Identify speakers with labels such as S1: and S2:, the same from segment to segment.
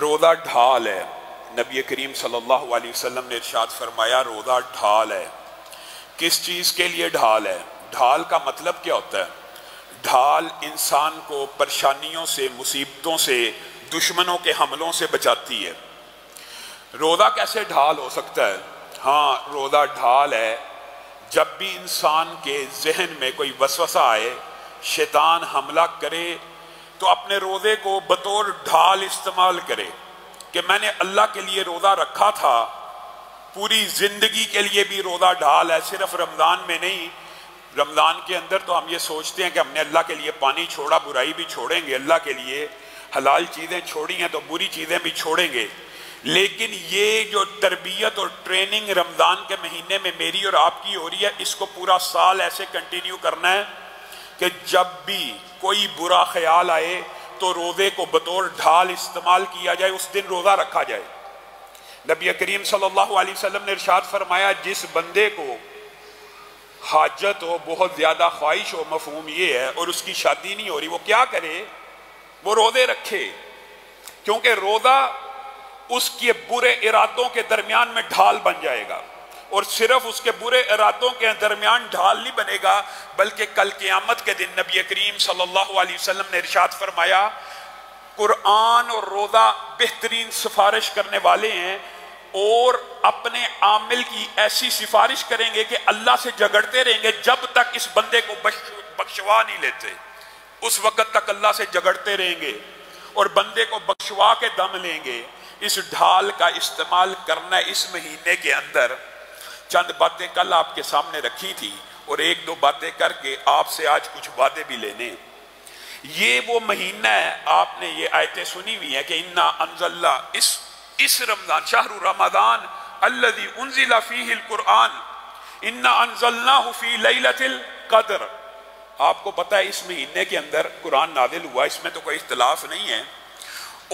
S1: روزہ ڈھال ہے۔ نبی کریم صلی اللہ علیہ وسلم نے ارشاد فرمایا روزہ ڈھال ہے۔ کس چیز کے لیے ڈھال ہے؟ ڈھال کا مطلب کیا ہوتا ہے؟ ڈھال انسان کو پریشانیوں سے، مصیبتوں سے، دشمنوں کے حملوں سے بچاتی ہے۔ روزہ کیسے ڈھال ہو سکتا ہے؟ ہاں، روزہ ڈھال ہے جب بھی انسان کے ذہن میں کوئی وسوسہ آئے، شیطان حملہ کرے تو اپنے روزے کو بطور ڈھال استعمال کرے کہ میں نے اللہ کے لیے روزہ رکھا تھا، پوری زندگی کے لیے بھی روزہ ڈھال ہے، صرف رمضان میں نہیں۔ رمضان کے اندر تو ہم یہ سوچتے ہیں کہ ہم نے اللہ کے لیے پانی چھوڑا، برائی بھی چھوڑیں گے، اللہ کے لیے حلال چیزیں چھوڑی ہیں تو بری چیزیں بھی چھوڑیں گے، لیکن یہ جو تربیت اور ٹریننگ رمضان کے مہینے میں میری اور آپ کی ہو رہی ہے، اس کو پورا سال ایسے کنٹینیو کرنا ہے کہ جب بھی کوئی برا خیال آئے تو روزے کو بطور ڈھال استعمال کیا جائے، اس دن روزہ رکھا جائے۔ نبی کریم صلی اللہ علیہ وسلم نے ارشاد فرمایا جس بندے کو حاجت ہو، بہت زیادہ خواہش ہو، مفہوم یہ ہے، اور اس کی شادی نہیں ہو رہی، وہ کیا کرے؟ وہ روزے رکھے، کیونکہ روزہ اس کے برے ارادوں کے درمیان میں ڈھال بن جائے گا، اور صرف اس کے برے ارادوں کے درمیان ڈھال نہیں بنے گا بلکہ کل قیامت کے دن نبی کریم صلی اللہ علیہ وسلم نے ارشاد فرمایا قرآن اور روزہ بہترین سفارش کرنے والے ہیں، اور اپنے عامل کی ایسی سفارش کریں گے کہ اللہ سے جھگڑتے رہیں گے جب تک اس بندے کو بخشوا نہیں لیتے، اس وقت تک اللہ سے جھگڑتے رہیں گے اور بندے کو بخشوا کے دم لیں گے۔ اس ڈھال کا استعمال کرنا اس مہینے کے اندر، چند باتیں کل آپ کے سامنے رکھی تھی اور ایک دو باتیں کر کے آپ سے آج کچھ وعدے بھی لینے۔ یہ وہ مہینہ ہے، آپ نے یہ آیتیں سنی ہوئی ہیں کہ انا انزلنا، اس رمضان شہر رمضان الذی انزل فیہ القرآن انا انزلناہ فی لیلۃ القدر۔ آپ کو پتہ ہے اس مہینے کے اندر قرآن نازل ہوا، اس میں تو کوئی اختلاف نہیں ہے،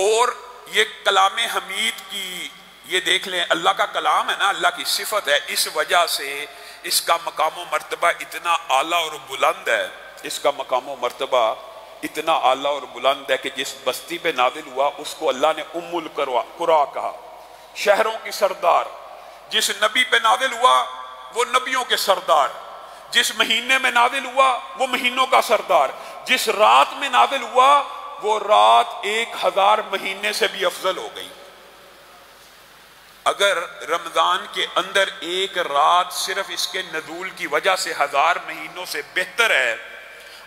S1: اور یہ کلام حمید کی، یہ دیکھ لیں اللہ کا کلام ہے نا، اللہ کی صفت ہے، اس وجہ سے اس کا مقام و مرتبہ اتنا اعلیٰ اور بلند ہے، اس کا مقام و مرتبہ اتنا اعلیٰ اور بلند ہے کہ جس بستی پہ نازل ہوا اس کو اللہ نے ام القریٰ کہا، شہروں کی سردار۔ جس نبی پہ نازل ہوا وہ نبیوں کے سردار، جس مہینے میں نازل ہوا وہ مہینوں کا سردار، جس رات میں نازل ہوا وہ رات 1000 مہینے سے بھی افضل ہو گئی۔ اگر رمضان کے اندر ایک رات صرف اس کے نزول کی وجہ سے 1000 مہینوں سے بہتر ہے،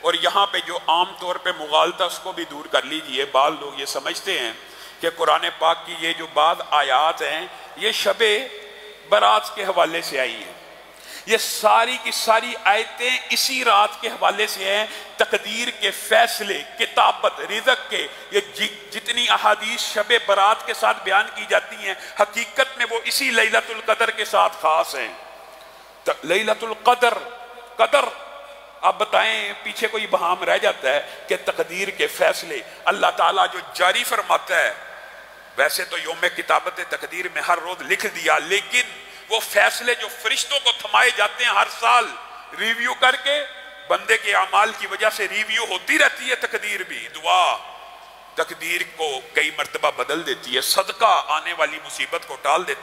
S1: اور یہاں پہ جو عام طور پہ مغالطہ اس کو بھی دور کر لیجئے، بعض لوگ یہ سمجھتے ہیں کہ قرآن پاک کی یہ جو بعض آیات ہیں یہ شب برات کے حوالے سے آئی ہیں، یہ ساری کی ساری آیتیں اسی رات کے حوالے سے ہیں، تقدیر کے فیصلے، کتابت، رزق کے، یہ جتنی احادیث شب برات کے ساتھ بیان کی جاتی ہیں حقیقت میں وہ اسی لیلۃ القدر کے ساتھ خاص ہیں۔ لیلۃ القدر، قدر، آپ بتائیں پیچھے کوئی بہام رہ جاتا ہے کہ تقدیر کے فیصلے اللہ تعالیٰ جو جاری فرماتا ہے، ویسے تو یوم کتابت تقدیر میں ہر روز لکھ دیا، لیکن وہ فیصلے جو فرشتوں کو تھمائے جاتے ہیں ہر سال ریویو کر کے، بندے کے اعمال کی وجہ سے ریویو ہوتی رہتی ہے، تقدیر بھی، دعا تقدیر کو کئی مرتبہ بدل دیتی ہے، صدقہ آنے والی مصیبت کو ٹال دیتا ہے۔